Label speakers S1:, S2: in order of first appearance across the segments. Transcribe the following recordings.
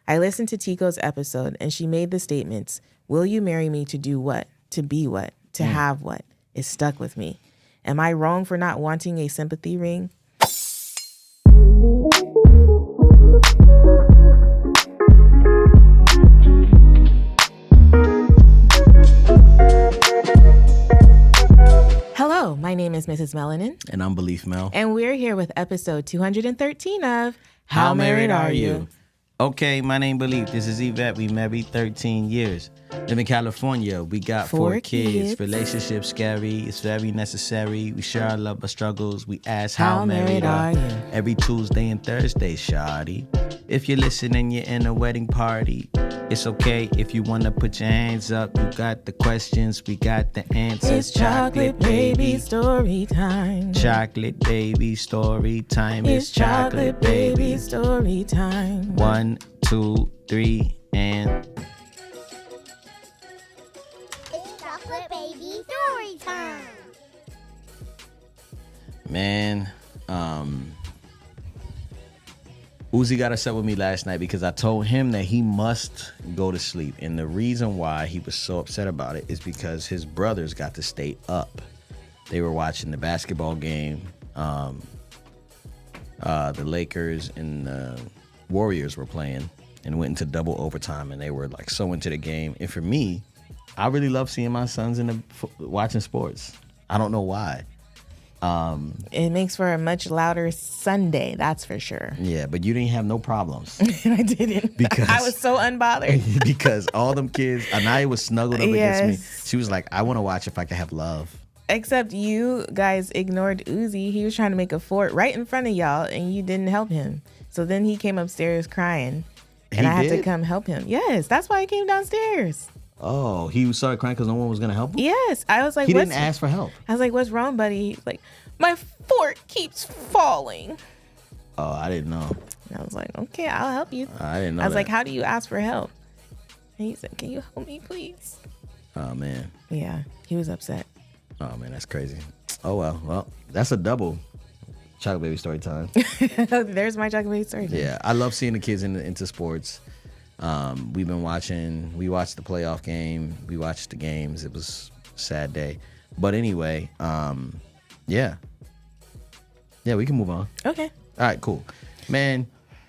S1: I listened to Tico's episode and she made the statements, will you marry me to do what? To be what? To have what? It stuck with me. Am I wrong for not wanting a sympathy ring? Hello, my name is Mrs. Melanin.
S2: And I'm Belief Mel.
S1: And we're here with episode 213 of How Married Are You?
S2: Okay, my name Belief. This is Yvette. We married 13 years. Live in California. We got four kids. Relationship scary. It's very necessary. We share our love, our struggles. We ask how married are you? Every Tuesday and Thursday, shawty. If you're listening, you're in a wedding party. It's okay if you want to put your hands up. You got the questions, we got the answers.
S1: It's chocolate baby story time.
S2: Chocolate baby story time.
S1: It's chocolate baby story time.
S2: 1, 2, 3, and...
S3: It's chocolate baby story time.
S2: Man, Uzi got upset with me last night because I told him that he must go to sleep. And the reason why he was so upset about it is because his brothers got to stay up. They were watching the basketball game. The Lakers and the Warriors were playing and went into double overtime. And they were like so into the game. And for me, I really love seeing my sons watching sports. I don't know why.
S1: It makes for a much louder Sunday, that's for sure.
S2: Yeah, but you didn't have no problems.
S1: I didn't.
S2: Because
S1: I was so unbothered.
S2: Because all them kids, Anaya was snuggled up against me. She was like, I want to watch if I can have love.
S1: Except you guys ignored Uzi. He was trying to make a fort right in front of y'all, and you didn't help him. So then he came upstairs crying, and I had to come help him. Yes, that's why I came downstairs.
S2: Oh, he started crying because no one was going to help him?
S1: Yes. I was like,
S2: he didn't ask for help.
S1: I was like, what's wrong, buddy? He's like, my fort keeps falling.
S2: Oh, I didn't know.
S1: And I was like, okay, I'll help you.
S2: I didn't know
S1: I was
S2: that.
S1: like, how do you ask for help? And he said, can you help me, please?
S2: Oh, man.
S1: Yeah, he was upset.
S2: Oh, man, that's crazy. Oh, well. Well, that's a double chocolate baby story time.
S1: There's my chocolate baby story time.
S2: Yeah, I love seeing the kids into sports. We watched the playoff game. We watched the games. It was a sad day. But anyway, yeah, we can move on.
S1: Okay.
S2: All right, cool. Man,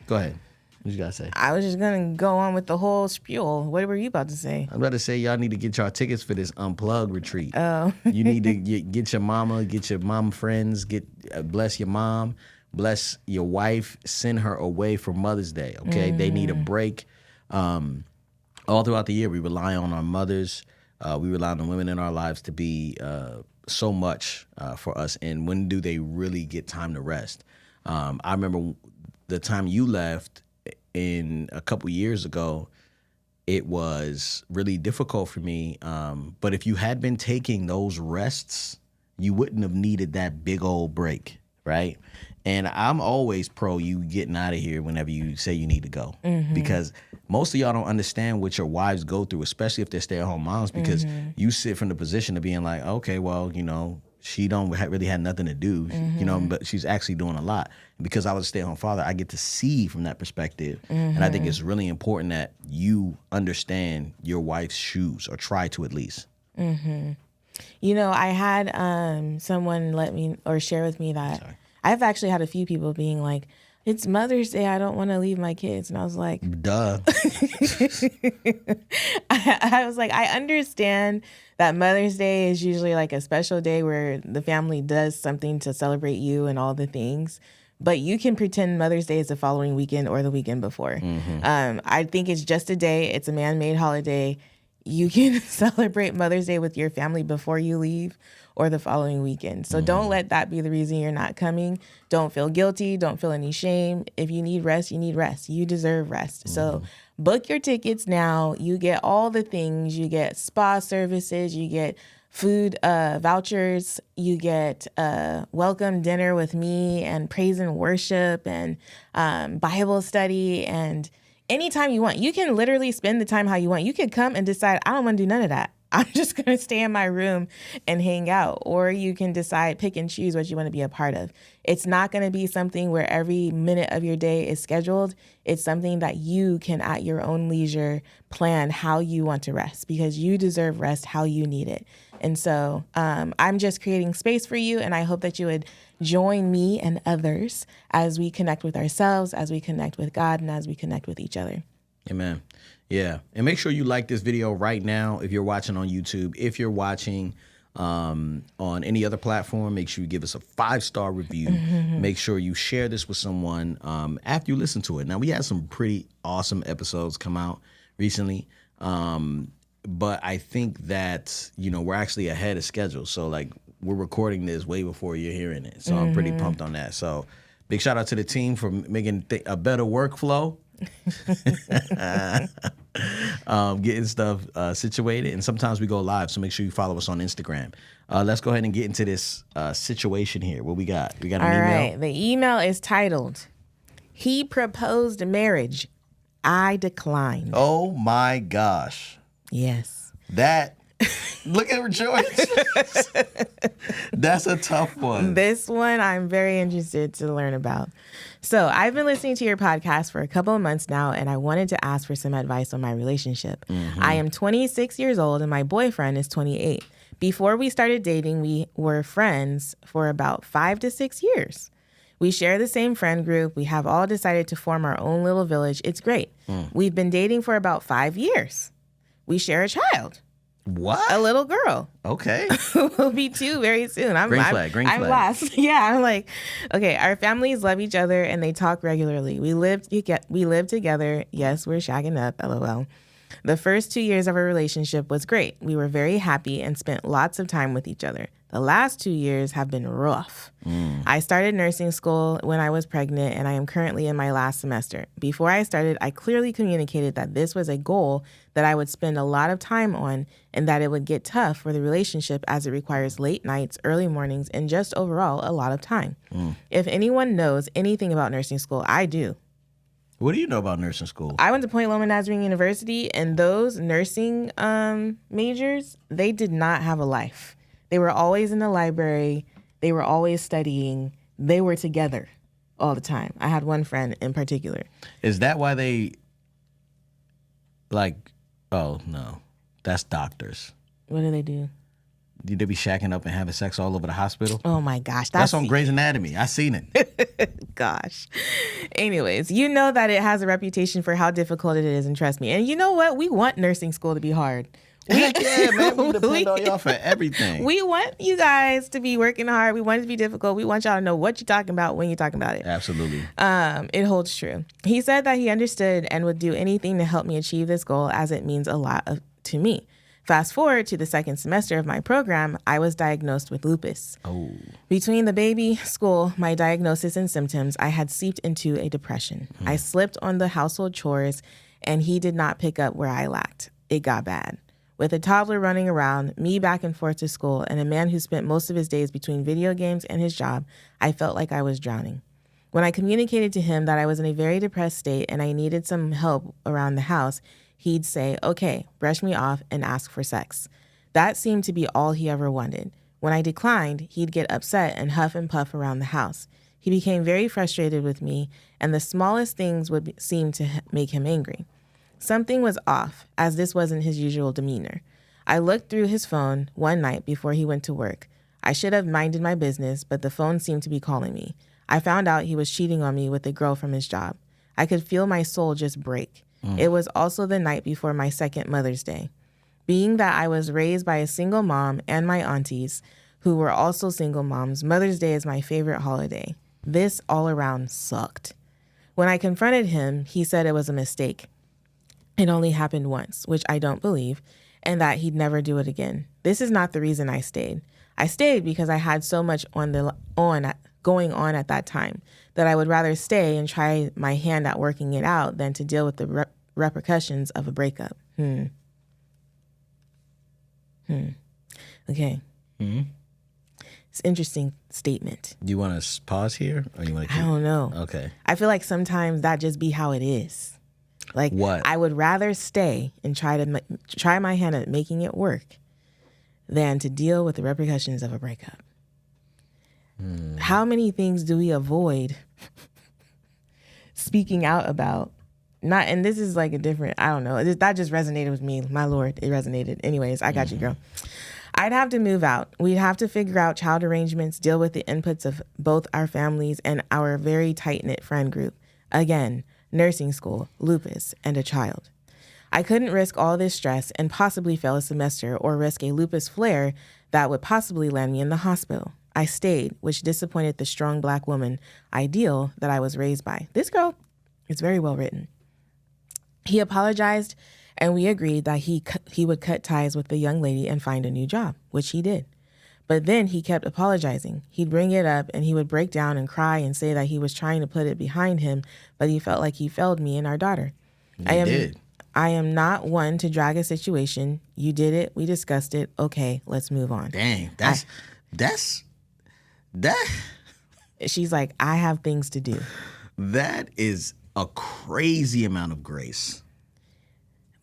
S2: go ahead. What you got to say?
S1: I was just going to go on with the whole spiel. What were you about to say?
S2: I'm about to say y'all need to get y'all tickets for this Unplugged retreat.
S1: Oh.
S2: You need to get your mama friends, bless your mom, bless your wife, send her away for Mother's Day, okay? They need a break. All throughout the year, we rely on our mothers. We rely on the women in our lives to be so much for us. And when do they really get time to rest? I remember the time you left in a couple years ago, it was really difficult for me. But if you had been taking those rests, you wouldn't have needed that big old break, right? And I'm always pro you getting out of here whenever you say you need to go. Because most of y'all don't understand what your wives go through, especially if they're stay-at-home moms, because you sit from the position of being like, okay, well, she don't really had nothing to do, but she's actually doing a lot. And because I was a stay-at-home father, I get to see from that perspective. And I think it's really important that you understand your wife's shoes, or try to at least.
S1: I had someone share with me that I've actually had a few people being like, it's Mother's Day, I don't want to leave my kids. And I was like,
S2: duh.
S1: I was like, I understand that Mother's Day is usually like a special day where the family does something to celebrate you and all the things. But you can pretend Mother's Day is the following weekend or the weekend before. I think it's just a day. It's a man-made holiday. You can celebrate Mother's Day with your family before you leave or the following weekend. So don't let that be the reason you're not coming. Don't feel guilty. Don't feel any shame. If you need rest, you need rest. You deserve rest. So book your tickets now. You get all the things. You get spa services. You get food vouchers. You get welcome dinner with me and praise and worship and Bible study and anytime you want. You can literally spend the time how you want. You could come and decide, I don't want to do none of that. I'm just going to stay in my room and hang out. Or you can decide, pick and choose what you want to be a part of. It's not going to be something where every minute of your day is scheduled. It's something that you can, at your own leisure, plan how you want to rest, because you deserve rest how you need it. And so I'm just creating space for you. And I hope that you would join me and others as we connect with ourselves, as we connect with God, and as we connect with each other.
S2: Amen. Yeah. And make sure you like this video right now if you're watching on YouTube. If you're watching on any other platform, make sure you give us a 5-star review. Make sure you share this with someone after you listen to it. Now, we had some pretty awesome episodes come out recently. But I think that, we're actually ahead of schedule. So, like, we're recording this way before you're hearing it. So I'm pretty pumped on that. So big shout out to the team for making a better workflow. Getting stuff situated, and sometimes we go live, so make sure you follow us on Instagram. Let's go ahead and get into this situation here. What we got an email.
S1: All right, the email is titled, "He proposed marriage, I declined."
S2: Oh my gosh.
S1: Yes.
S2: That look at Rejoice. That's a tough one.
S1: This one I'm very interested to learn about. So I've been listening to your podcast for a couple of months now, and I wanted to ask for some advice on my relationship. I am 26 years old, and my boyfriend is 28. Before we started dating, we were friends for about 5 to 6 years. We share the same friend group. We have all decided to form our own little village. It's great. We've been dating for about 5 years. We share a child.
S2: What?
S1: A little girl.
S2: Okay.
S1: We'll be 2 very soon.
S2: Green flag.
S1: I'm last. Yeah, I'm like, okay, our families love each other and they talk regularly. We live together. Yes, we're shagging up, LOL. The first 2 years of our relationship was great. We were very happy and spent lots of time with each other. The last 2 years have been rough. I started nursing school when I was pregnant, and I am currently in my last semester. Before I started, I clearly communicated that this was a goal that I would spend a lot of time on, and that it would get tough for the relationship as it requires late nights, early mornings, and just overall a lot of time. If anyone knows anything about nursing school, I do.
S2: What do you know about nursing school?
S1: I went to Point Loma Nazarene University, and those nursing majors, they did not have a life. They were always in the library. They were always studying. They were together all the time. I had one friend in particular.
S2: Is that why they, oh, no. That's doctors.
S1: What do they do?
S2: They be shacking up and having sex all over the hospital?
S1: Oh, my gosh.
S2: That's on Grey's Anatomy. I seen it.
S1: Gosh. Anyways, you know that it has a reputation for how difficult it is, and trust me. And you know what? We want nursing school to be hard.
S2: Heck yeah, man. We depend on y'all for everything.
S1: We want you guys to be working hard. We want it to be difficult. We want y'all to know what you're talking about when you're talking about it.
S2: Absolutely.
S1: It holds true. He said that he understood and would do anything to help me achieve this goal, as it means a lot to me. Fast forward to the second semester of my program, I was diagnosed with lupus.
S2: Oh.
S1: Between the baby, school, my diagnosis, and symptoms, I had seeped into a depression. I slipped on the household chores, and he did not pick up where I lacked. It got bad. With a toddler running around, me back and forth to school, and a man who spent most of his days between video games and his job, I felt like I was drowning. When I communicated to him that I was in a very depressed state and I needed some help around the house, he'd say, okay, brush me off and ask for sex. That seemed to be all he ever wanted. When I declined, he'd get upset and huff and puff around the house. He became very frustrated with me, and the smallest things would seem to make him angry. Something was off, as this wasn't his usual demeanor. I looked through his phone one night before he went to work. I should have minded my business, but the phone seemed to be calling me. I found out he was cheating on me with a girl from his job. I could feel my soul just break. It was also the night before my second Mother's Day. Being that I was raised by a single mom and my aunties, who were also single moms, Mother's Day is my favorite holiday. This all around sucked. When I confronted him, he said it was a mistake. It only happened once, which I don't believe, and that he'd never do it again. This is not the reason I stayed. I stayed because I had so much going on at that time that I would rather stay and try my hand at working it out than to deal with the repercussions of a breakup. Okay. It's an interesting statement.
S2: Do you want to pause here, or you want to?
S1: I don't know.
S2: Okay.
S1: I feel like sometimes that just be how it is. Like,
S2: what?
S1: I would rather stay and try my hand at making it work than to deal with the repercussions of a breakup. How many things do we avoid speaking out about? Not, and this is like a different, I don't know. That just resonated with me. My Lord, it resonated. Anyways, I got you, girl. I'd have to move out. We'd have to figure out child arrangements, deal with the inputs of both our families and our very tight-knit friend group. Again, nursing school, lupus, and a child. I couldn't risk all this stress and possibly fail a semester or risk a lupus flare that would possibly land me in the hospital. I stayed, which disappointed the strong Black woman ideal that I was raised by. This girl is very well written. He apologized, and we agreed that he would cut ties with the young lady and find a new job, which he did. But then he kept apologizing. He'd bring it up, and he would break down and cry and say that he was trying to put it behind him, but he felt like he failed me and our daughter. I am not one to drag a situation. You did it. We discussed it. Okay, let's move on.
S2: Dang, that.
S1: She's like, I have things to do.
S2: That is a crazy amount of grace.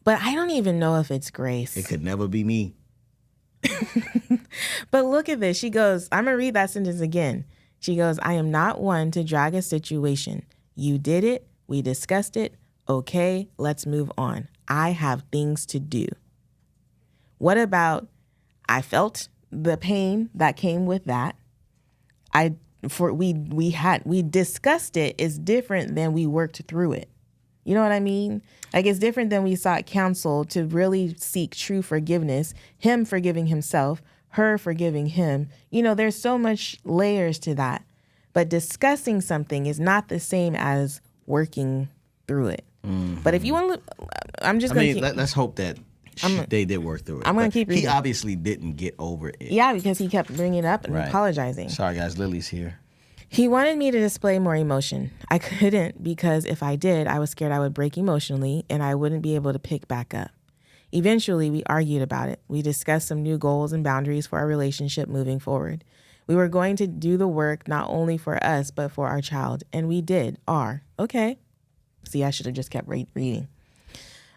S1: But I don't even know if it's grace.
S2: It could never be me.
S1: But look at this. She goes, I'm going to read that sentence again. She goes, I am not one to drag a situation. You did it. We discussed it. Okay, let's move on. I have things to do. What about, I felt the pain that came with that. We discussed it is different than we worked through it. You know what I mean? Like, it's different than we sought counsel to really seek true forgiveness, him forgiving himself, her forgiving him. You know, there's so much layers to that. But discussing something is not the same as working through it. Mm-hmm. But if you want to, I'm just going to
S2: let's hope that they did work through it.
S1: I'm going to keep reading.
S2: He obviously didn't get over it.
S1: Yeah, because he kept bringing it up and apologizing.
S2: Sorry, guys. Lily's here.
S1: He wanted me to display more emotion. I couldn't because if I did, I was scared I would break emotionally and I wouldn't be able to pick back up. Eventually, we argued about it. We discussed some new goals and boundaries for our relationship moving forward. We were going to do the work not only for us, but for our child. And we did. Okay. See, I should have just kept reading.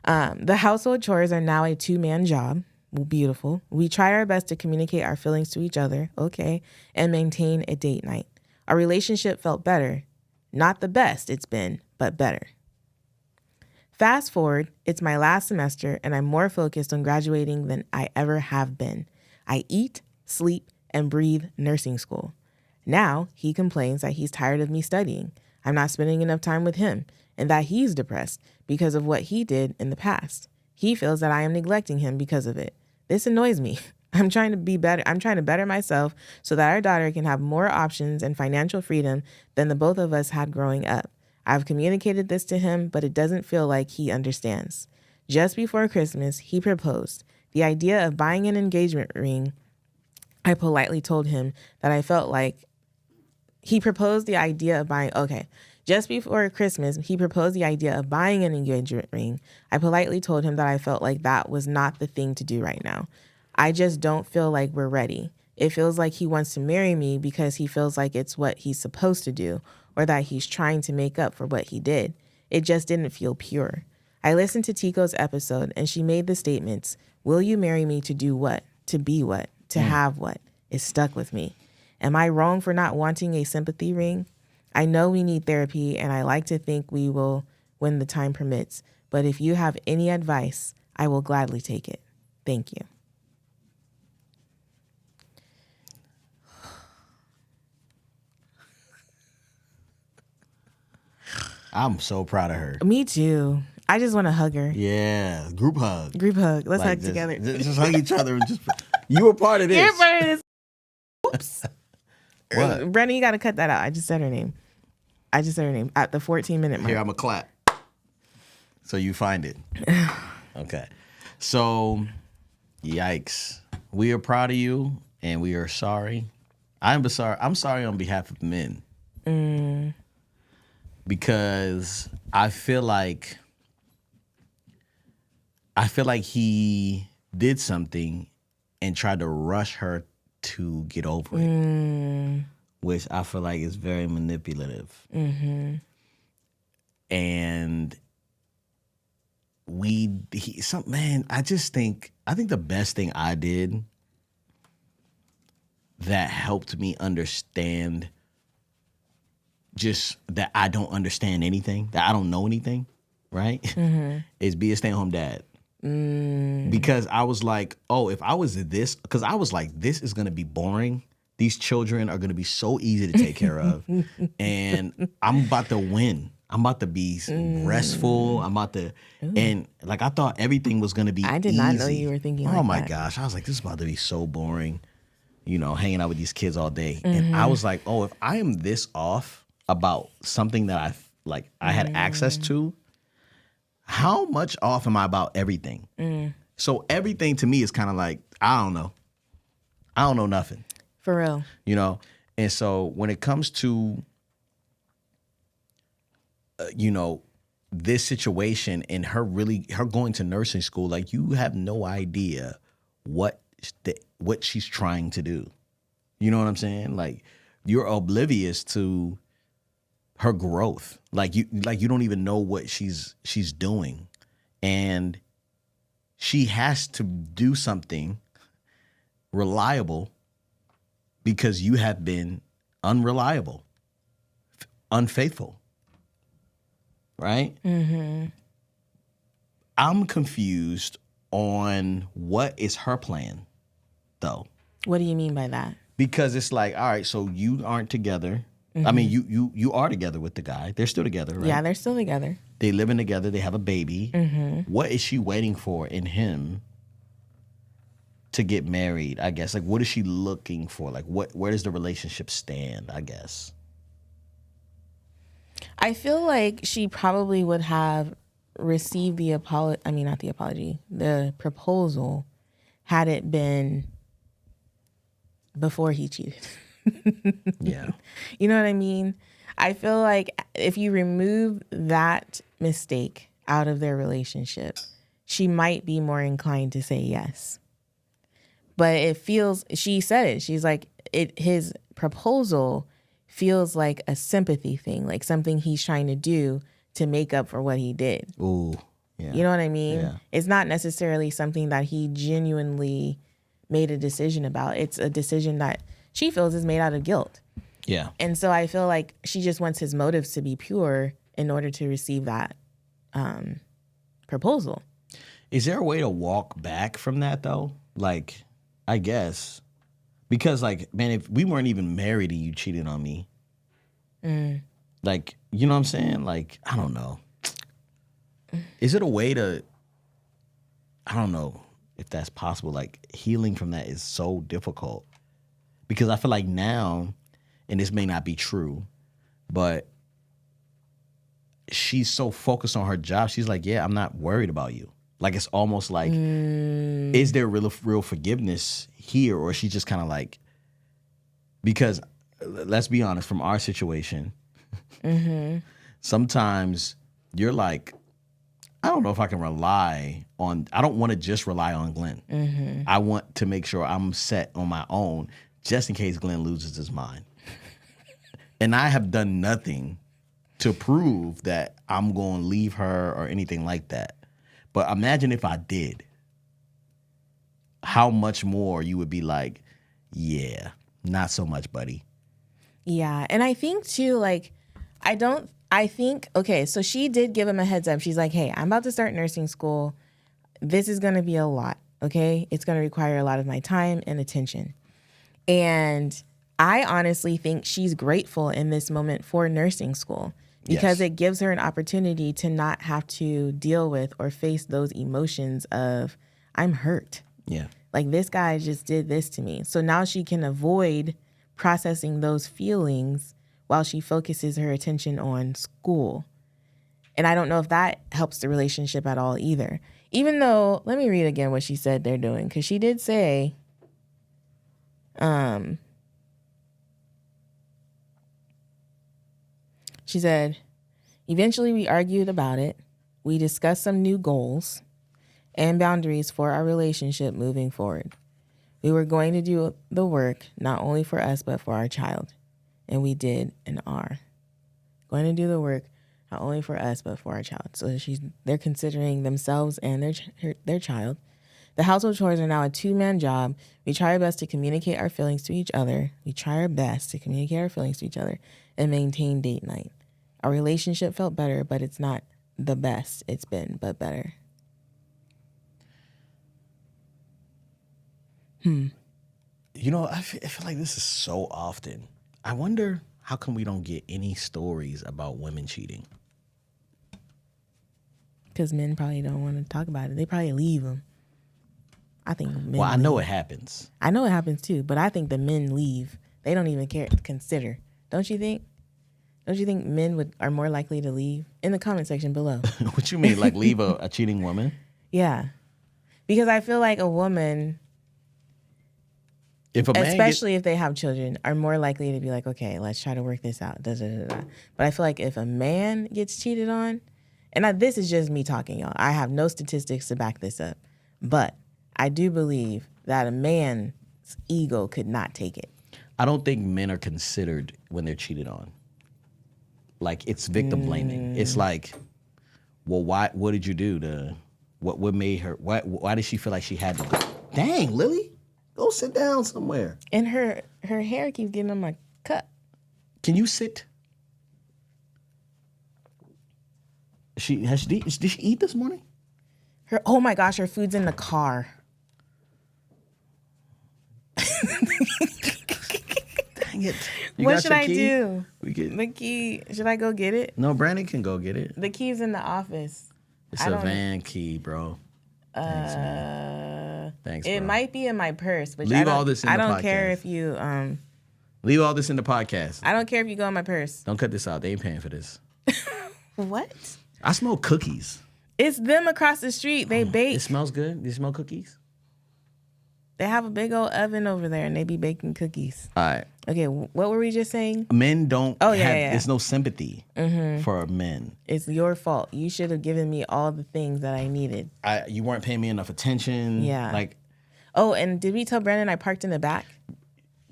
S1: The household chores are now a 2-man job. Beautiful. We tried our best to communicate our feelings to each other. Okay. And maintain a date night. Our relationship felt better. Not the best it's been, but better. Fast forward, it's my last semester and I'm more focused on graduating than I ever have been. I eat, sleep, and breathe nursing school. Now he complains that he's tired of me studying. I'm not spending enough time with him and that he's depressed because of what he did in the past. He feels that I am neglecting him because of it. This annoys me. I'm trying to be better. I'm trying to better myself so that our daughter can have more options and financial freedom than the both of us had growing up. I've communicated this to him, but it doesn't feel like he understands. Just before Christmas, he proposed. The idea of buying an engagement ring, I politely told him that I felt like he proposed the idea of buying. Okay. Just before Christmas, he proposed the idea of buying an engagement ring. I politely told him that I felt like that was not the thing to do right now. I just don't feel like we're ready. It feels like he wants to marry me because he feels like it's what he's supposed to do or that he's trying to make up for what he did. It just didn't feel pure. I listened to Tico's episode and she made the statements, will you marry me to do what? To be what? To have what? It stuck with me. Am I wrong for not wanting a sympathy ring? I know we need therapy and I like to think we will when the time permits, but if you have any advice, I will gladly take it. Thank you.
S2: I'm so proud of her.
S1: Me too. I just want to hug her.
S2: Yeah, group hug.
S1: Group hug. Let's hug together.
S2: Just hug each other. You were part of this.
S1: You're part of this. Oops.
S2: What?
S1: Brennan, you got to cut that out. I just said her name. At the 14-minute mark.
S2: Here, I'm going to clap. So you find it. Okay. So, yikes. We are proud of you, and we are sorry. I'm sorry on behalf of men. Because I feel like he did something and tried to rush her to get over it, which I feel like is very manipulative. Mm-hmm. And I think the best thing I did that helped me understand just that I don't understand anything, that I don't know anything, right? Is be a stay-at-home dad. Because I was like, oh, if I was this, because I was like, this is going to be boring. These children are going to be so easy to take care of. And I'm about to win. I'm about to be restful. I'm about to, and like I thought everything was going to be
S1: I did not know you were thinking
S2: oh
S1: like
S2: my
S1: that.
S2: gosh. I was like, this is about to be so boring, you know, hanging out with these kids all day. And I was like, oh, if I am this off about something that I had access to, how much off am I about everything? So everything to me is kind of like, I don't know. I don't know nothing,
S1: For real.
S2: you know? And so when it comes to, you know, this situation and her going to nursing school, like you have no idea what she's trying to do. You know what I'm saying? Like you're oblivious to her growth. Like you don't even know what she's doing. And she has to do something reliable because you have been unreliable, unfaithful. Right? I'm confused on what is her plan, though.
S1: What do you mean by that?
S2: Because it's like, all right, so you aren't together. I mean, you are together with the guy. They're still together, right?
S1: Yeah, they're still together.
S2: They living together. They have a baby. What is she waiting for in him to get married, I guess? Like, what is she looking for? Like, where does the relationship stand, I guess?
S1: I feel like she probably would have received the the proposal had it been before he cheated.
S2: Yeah.
S1: You know what I mean? I feel like if you remove that mistake out of their relationship, she might be more inclined to say yes. But she said it. She's like, his proposal feels like a sympathy thing, like something he's trying to do to make up for what he did.
S2: Ooh, yeah.
S1: You know what I mean?
S2: Yeah.
S1: It's not necessarily something that he genuinely made a decision about. It's a decision that she feels is made out of guilt.
S2: Yeah.
S1: And so I feel like she just wants his motives to be pure in order to receive that proposal.
S2: Is there a way to walk back from that, though? Like, I guess. Because, like, man, if we weren't even married and you cheated on me, like, you know what I'm saying? Like, I don't know. Is it a way to, I don't know if that's possible. Like, healing from that is so difficult. Because I feel like now, and this may not be true, but she's so focused on her job. She's like, yeah, I'm not worried about you. Like, it's almost like, is there real forgiveness here? Or is she just kind of like, because let's be honest, from our situation, sometimes you're like, I don't know if I can I don't want to just rely on Glenn. I want to make sure I'm set on my own just in case Glenn loses his mind. And I have done nothing to prove that I'm going to leave her or anything like that. But imagine if I did, how much more you would be like, yeah, not so much, buddy.
S1: Yeah. And I think too, like, okay, so she did give him a heads up. She's like, hey, I'm about to start nursing school. This is going to be a lot, okay? It's going to require a lot of my time and attention. And I honestly think she's grateful in this moment for nursing school because it gives her an opportunity to not have to deal with or face those emotions of, I'm hurt.
S2: Yeah.
S1: Like, this guy just did this to me. So now she can avoid processing those feelings while she focuses her attention on school. And I don't know if that helps the relationship at all either. Even though, let me read again what she said they're doing, because she did say, she said, eventually we argued about it. We discussed some new goals and boundaries for our relationship moving forward. We were going to do the work, not only for us, but for our child. And we did and are going to do the work, not only for us, but for our child. So they're considering themselves and their child. The household chores are now a two-man job. We try our best to communicate our feelings to each other. And maintain date night. Our relationship felt better, but it's not the best it's been, but better.
S2: You know, I feel like this is so often. I wonder how come we don't get any stories about women cheating?
S1: Because men probably don't want to talk about it. They probably leave them. I think men
S2: Well, I know
S1: leave.
S2: it happens.
S1: I know it happens too, but I think the men leave. They don't even consider. Don't you think? Don't you think men are more likely to leave? In the comment section below.
S2: What you mean, like leave a cheating woman?
S1: Yeah. Because I feel like a woman,
S2: If a man
S1: especially if they have children, are more likely to be like, okay, let's try to work this out. Da, da, da, da. But I feel like if a man gets cheated on, and this is just me talking, y'all. I have no statistics to back this up. But I do believe that a man's ego could not take it.
S2: I don't think men are considered when they're cheated on. Like, it's victim blaming. It's like, well, what did you do what made her, why did she feel like she had to? Dang, Lily, go sit down somewhere.
S1: And her hair keeps getting on my cut.
S2: Can you sit? Did she eat this morning?
S1: Oh my gosh, her food's in the car.
S2: Dang it.
S1: What should I do?
S2: We get,
S1: The key, should I go get it?
S2: no, Brandon can go get it.
S1: The key's in the office.
S2: It's a van key, bro. Thanks, man. Thanks,
S1: It
S2: bro.
S1: might be in my purse, but
S2: Leave all this in
S1: I
S2: the
S1: don't care
S2: podcast.
S1: if you
S2: Leave all this in the podcast.
S1: I don't care if you go in my purse.
S2: Don't cut this out. They ain't paying for this.
S1: What?
S2: I smell cookies.
S1: It's them across the street. They bake.
S2: It smells good. Do you smell cookies?
S1: They have a big old oven over there and they be baking cookies.
S2: All right.
S1: Okay, what were we just saying?
S2: Men don't
S1: Oh, yeah,
S2: have,
S1: yeah.
S2: there's no sympathy for men.
S1: It's your fault. You should have given me all the things that I needed.
S2: You weren't paying me enough attention.
S1: Yeah.
S2: Like,
S1: Oh, and did we tell Brandon I parked in the back?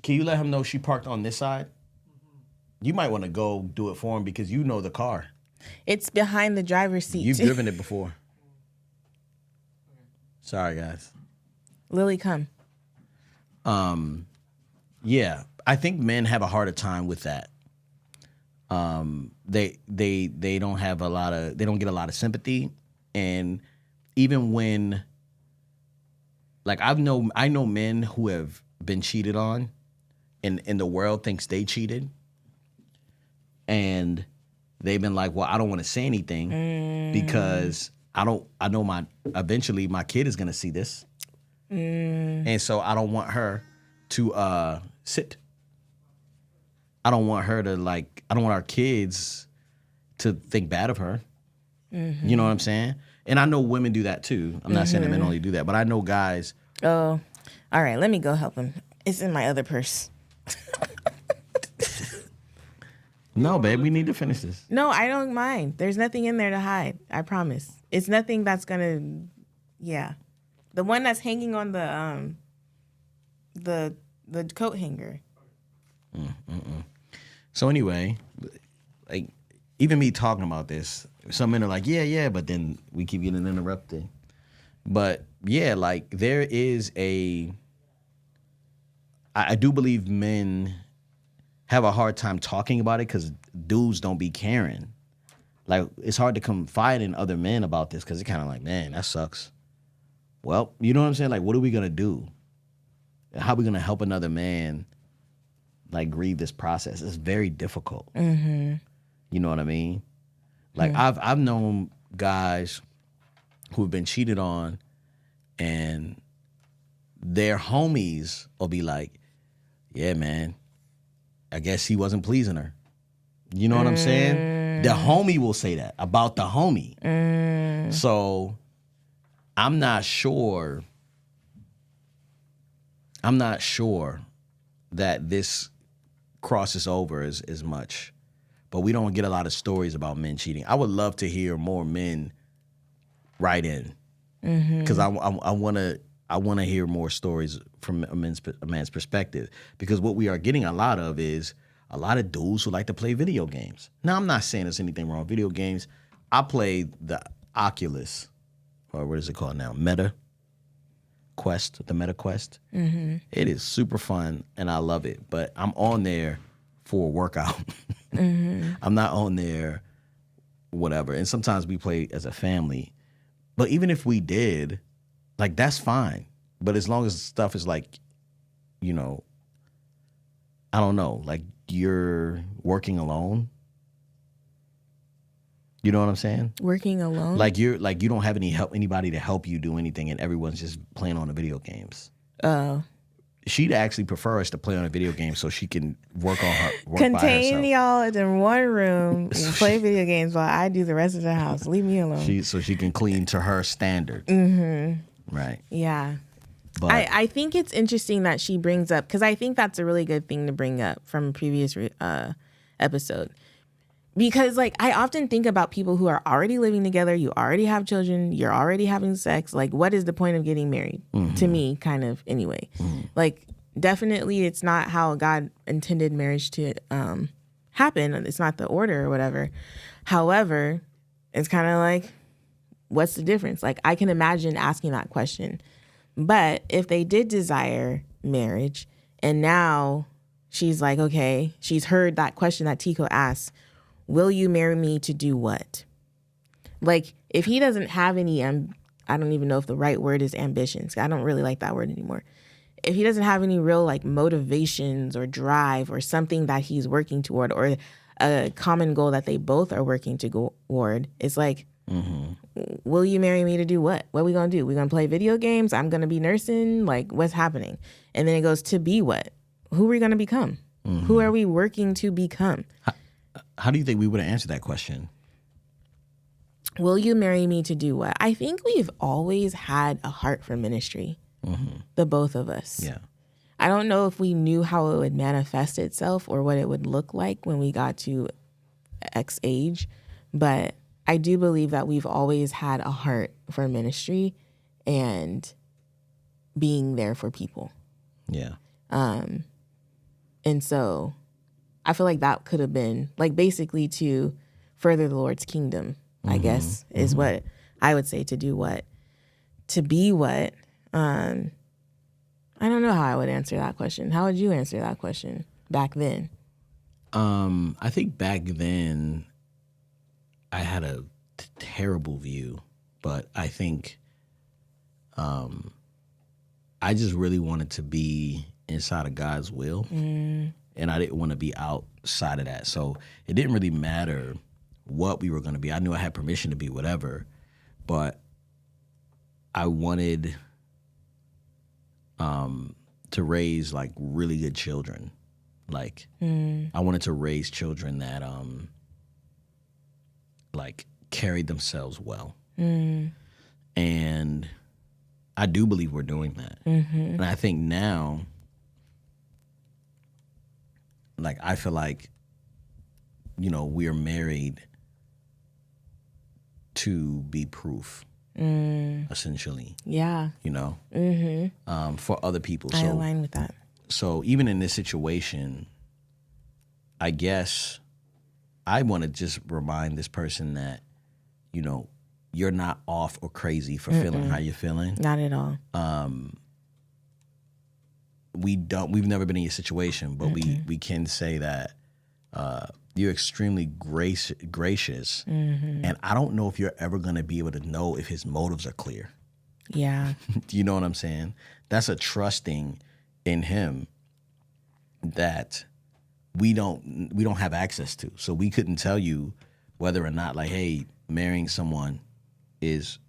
S2: can you let him know she parked on this side? You might want to go do it for him because you know the car.
S1: It's behind the driver's seat.
S2: You've driven it before. Sorry, guys.
S1: Lily, come.
S2: Yeah, I think men have a harder time with that. They don't have they don't get a lot of sympathy, and even when, like, I know men who have been cheated on, and the world thinks they cheated, and they've been like, well, I don't want to say anything because I know eventually my kid is gonna see this, and so I don't want her to sit. I don't want her to I don't want our kids to think bad of her. You know what I'm saying? And I know women do that too. I'm not saying that men only do that, but I know guys.
S1: Oh, all right. Let me go help him. It's in my other purse.
S2: No, babe, we need to finish this.
S1: No, I don't mind. There's nothing in there to hide. I promise. It's nothing that's gonna. Yeah, the one that's hanging on the coat hanger.
S2: So anyway, like, even me talking about this, some men are like, yeah, but then we keep getting interrupted. But yeah, like, there is I do believe men have a hard time talking about it because dudes don't be caring. Like, it's hard to confide in other men about this because it's kind of like, man, that sucks. Well, you know what I'm saying? Like, what are we going to do? How are we going to help another man, like, grieve this process? It's very difficult. You know what I mean? Like, I've known guys who've been cheated on, and their homies will be like, yeah, man, I guess he wasn't pleasing her. You know what I'm saying? The homie will say that about the homie. So I'm not sure that this crosses over as much. But we don't get a lot of stories about men cheating. I would love to hear more men write in, because I want to hear more stories from a man's perspective. Because what we are getting a lot of is a lot of dudes who like to play video games. Now, I'm not saying there's anything wrong with video games. I play the Oculus, or what is it called now, Meta. quest, the meta quest. It is super fun and I love it. But I'm on there for a workout. I'm not on there, whatever. And sometimes we play as a family. But even if we did, like, that's fine. But as long as stuff is like, you know, I don't know, like you're working alone. You know what I'm saying?
S1: Working alone?
S2: Like you don't have anybody to help you do anything, and everyone's just playing on the video games.
S1: Oh.
S2: She'd actually prefer us to play on a video game so she can work by herself.
S1: Contain y'all in one room and play video games while I do the rest of the house. Leave me alone.
S2: So she can clean to her standard. Right.
S1: Yeah.
S2: But
S1: I think it's interesting that she brings up, because I think that's a really good thing to bring up from a previous episode. Because, like, I often think about people who are already living together, you already have children, you're already having sex. Like, what is the point of getting married? To me, kind of, anyway. Like, definitely it's not how God intended marriage to happen. It's not the order or whatever. However, it's kind of like, what's the difference? Like, I can imagine asking that question. But if they did desire marriage, and now she's like, okay, she's heard that question that Tico asked, will you marry me to do what? Like, if he doesn't have any, I don't even know if the right word is ambitions. I don't really like that word anymore. If he doesn't have any real, like, motivations or drive or something that he's working toward, or a common goal that they both are working toward, it's like, will you marry me to do what? What are we going to do? We're going to play video games? I'm going to be nursing? Like, what's happening? And then it goes, to be what? Who are we going to become? Who are we working to become?
S2: how do you think we would have answered that question?
S1: Will you marry me to do what? I think we've always had a heart for ministry, the both of us.
S2: Yeah.
S1: I don't know if we knew how it would manifest itself or what it would look like when we got to X age, but I do believe that we've always had a heart for ministry and being there for people.
S2: Yeah.
S1: And so I feel like that could have been, like, basically to further the Lord's kingdom, I guess, is what I would say. To do what? To be what? I don't know how I would answer that question. How would you answer that question back then?
S2: I think back then I had a terrible view, but I think I just really wanted to be inside of God's will. And I didn't want to be outside of that. So it didn't really matter what we were going to be. I knew I had permission to be whatever, but I wanted to raise, like, really good children. Like, I wanted to raise children that like, carried themselves well. And I do believe we're doing that. And I think now, like, I feel like, you know, we are married to be proof, essentially.
S1: Yeah.
S2: You know, for other people.
S1: I
S2: So,
S1: align with that.
S2: so even in this situation, I guess I want to just remind this person that, you know, you're not off or crazy for feeling how you're feeling.
S1: Not at all.
S2: We've never been in your situation, but we can say that you're extremely gracious, and I don't know if you're ever going to be able to know if his motives are clear.
S1: Yeah.
S2: Do you know what I'm saying? That's a trusting in him that we don't have access to. So we couldn't tell you whether or not, like, hey, marrying someone is,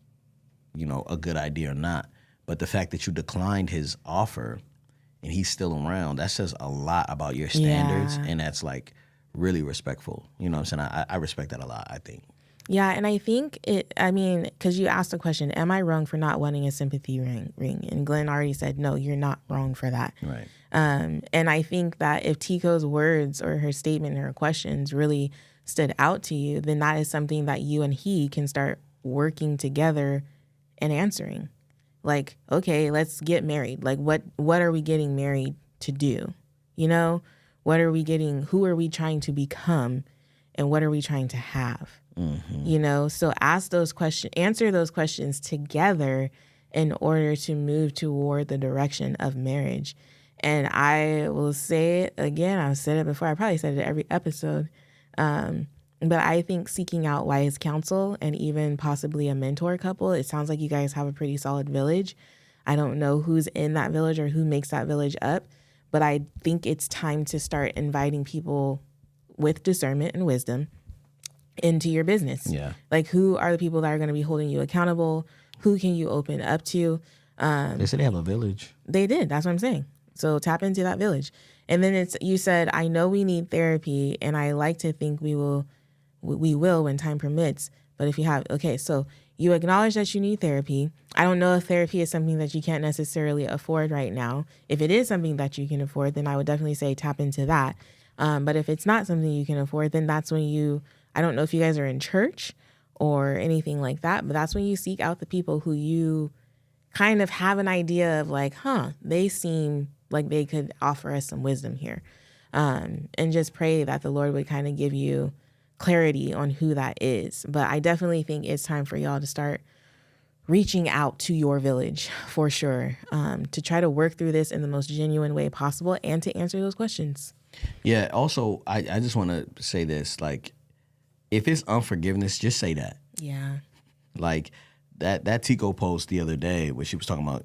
S2: you know, a good idea or not. But the fact that you declined his offer and he's still around, that says a lot about your standards, and that's, like, really respectful. You know what I'm saying? I respect that a lot, I think.
S1: Yeah, and I think because you asked the question, am I wrong for not wanting a sympathy ring? And Glenn already said, no, you're not wrong for that.
S2: Right.
S1: And I think that if Tico's words or her statement, her questions really stood out to you, then that is something that you and he can start working together and answering. Like, okay, let's get married. Like, what are we getting married to do? You know, who are we trying to become, and what are we trying to have? You know, so answer those questions together, in order to move toward the direction of marriage. And I will say it again, I've said it before, I probably said it every episode, but I think seeking out wise counsel and even possibly a mentor couple, it sounds like you guys have a pretty solid village. I don't know who's in that village or who makes that village up, but I think it's time to start inviting people with discernment and wisdom into your business.
S2: Yeah.
S1: Like, who are the people that are going to be holding you accountable? Who can you open up to?
S2: They said they have a village.
S1: They did. That's what I'm saying. So tap into that village. And then you said, I know we need therapy, and I like to think we will when time permits. But if you have, okay, so you acknowledge that you need therapy. I don't know if therapy is something that you can't necessarily afford right now. If it is something that you can afford, then I would definitely say tap into that. But if it's not something you can afford, then that's when I don't know if you guys are in church or anything like that, but that's when you seek out the people who you kind of have an idea of, like, they seem like they could offer us some wisdom here. And just pray that the Lord would kind of give you clarity on who that is. But I definitely think it's time for y'all to start reaching out to your village for sure, to try to work through this in the most genuine way possible and to answer those questions.
S2: Yeah. Also, I just want to say this. Like, if it's unforgiveness, just say that.
S1: Yeah.
S2: Like that Tico post the other day where she was talking about,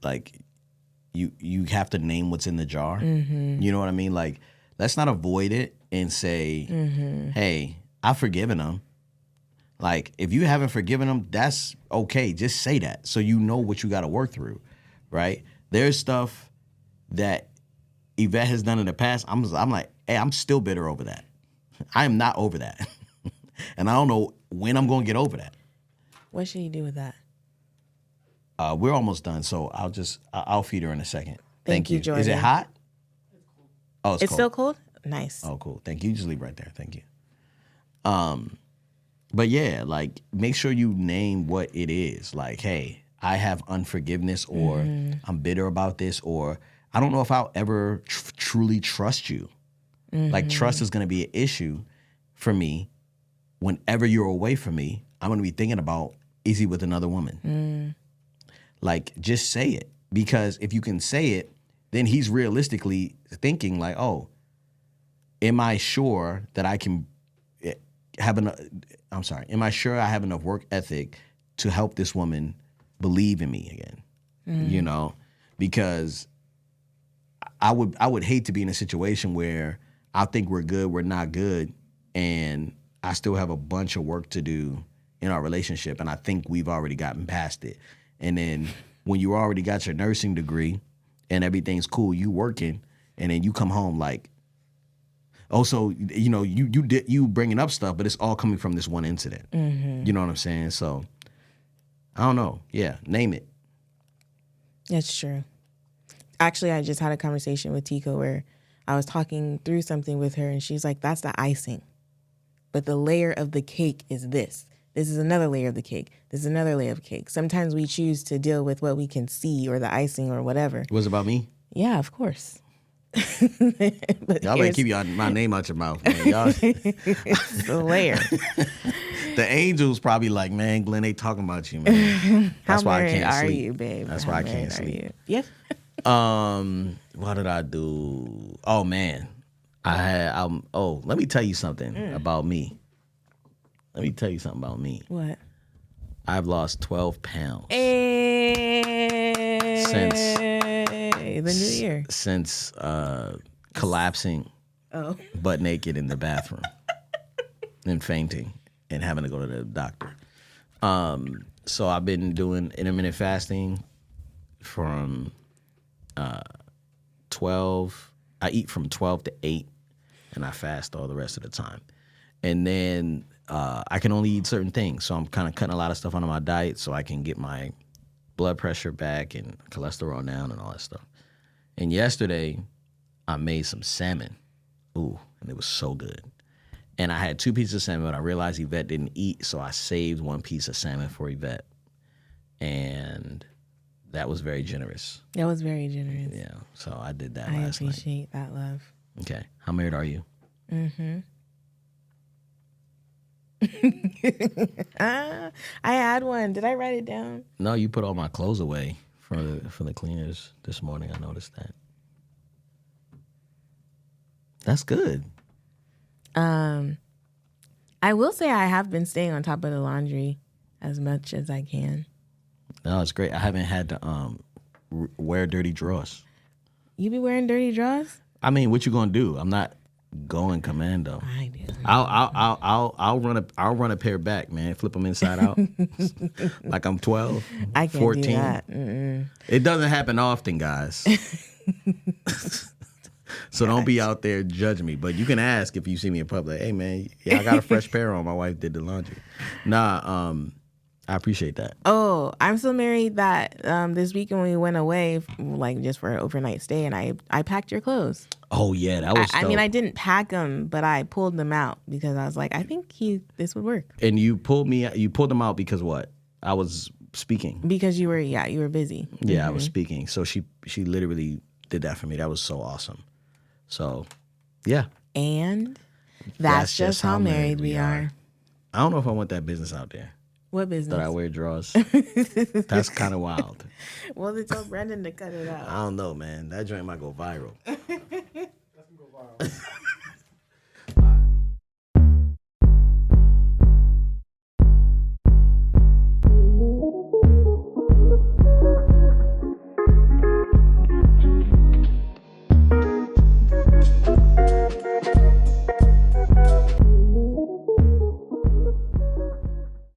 S2: like, you have to name what's in the jar. Mm-hmm. You know what I mean? Like, let's not avoid it and say, hey, I've forgiven them. Like, if you haven't forgiven them, that's okay. Just say that so you know what you got to work through, right? There's stuff that Yvette has done in the past. I'm like, hey, I'm still bitter over that. I am not over that. And I don't know when I'm going to get over that.
S1: What should you do with that?
S2: We're almost done, so I'll feed her in a second.
S1: Thank you, Jordan.
S2: Is it hot? Oh, it's cold.
S1: Still cold? Nice.
S2: Oh, cool. Thank you. Just leave right there. Thank you. But yeah, like, make sure you name what it is. Like, hey, I have unforgiveness, or I'm bitter about this, or I don't know if I'll ever truly trust you. Like, trust is going to be an issue for me. Whenever you're away from me, I'm going to be thinking about, is he with another woman? Like, just say it. Because if you can say it, then he's realistically thinking like, oh, am I sure that I can have am I sure I have enough work ethic to help this woman believe in me again? You know, because I would hate to be in a situation where I think we're good, we're not good, and I still have a bunch of work to do in our relationship, and I think we've already gotten past it. And then when you already got your nursing degree and everything's cool, you working, and then you come home like, oh, so, you know, you bringing up stuff, but it's all coming from this one incident. You know what I'm saying? So, I don't know. Yeah, name it.
S1: That's true. Actually, I just had a conversation with Tico where I was talking through something with her, and she's like, that's the icing. But the layer of the cake is this. This is another layer of the cake. This is another layer of cake. Sometimes we choose to deal with what we can see or the icing or whatever.
S2: It was about me?
S1: Yeah, of course.
S2: Y'all better keep my name out your mouth, man. Y'all,
S1: the layer.
S2: The angels probably like, man, Glenn, they talking about you, man. That's why I can't sleep.
S1: How you, babe?
S2: That's why I can't sleep.
S1: Yep.
S2: What did I do? Oh man, let me tell you something about me. Let me tell you something about me.
S1: What?
S2: I've lost 12 pounds.
S1: Since the new year.
S2: Since collapsing butt naked in the bathroom and fainting and having to go to the doctor. So I've been doing intermittent fasting from 12. I eat from 12 to 8, and I fast all the rest of the time. And then I can only eat certain things. So I'm kind of cutting a lot of stuff out of my diet so I can get my blood pressure back and cholesterol down and all that stuff. And yesterday, I made some salmon. Ooh, and it was so good. And I had 2 pieces of salmon, but I realized Yvette didn't eat, so I saved 1 piece of salmon for Yvette. And that was very generous.
S1: That was very generous.
S2: Yeah, so I did that
S1: I
S2: last night.
S1: appreciate that love.
S2: Okay. How married are you?
S1: I had one. Did I write it down?
S2: No, you put all my clothes away for the cleaners this morning. I noticed that. That's good.
S1: I will say I have been staying on top of the laundry as much as I can.
S2: No, it's great. I haven't had to wear dirty drawers.
S1: You be wearing dirty drawers?
S2: I mean, what you gonna do? I'm not going commando.
S1: I do.
S2: I'll run a pair back, man. Flip them inside out, like I'm 12,
S1: I can't
S2: 14.
S1: do that. Mm-mm.
S2: It doesn't happen often, guys. So don't be out there judging me. But you can ask if you see me in public. Hey, man, yeah, I got a fresh pair on. My wife did the laundry. Nah, I appreciate that.
S1: Oh, I'm so married that this weekend we went away, like just for an overnight stay, and I packed your clothes.
S2: Oh yeah, that was.
S1: I mean,
S2: dope.
S1: I didn't pack them, but I pulled them out because I was like, I think this would work.
S2: And you pulled them out because what? I was speaking.
S1: Because you were busy.
S2: Yeah, I was speaking. So she literally did that for me. That was so awesome. So, yeah.
S1: And that's just how married we are.
S2: I don't know if I want that business out there.
S1: What business?
S2: That I wear drawers. That's kind of wild.
S1: Well, then tell Brendan to cut it out.
S2: I don't know, man. That joint might go viral.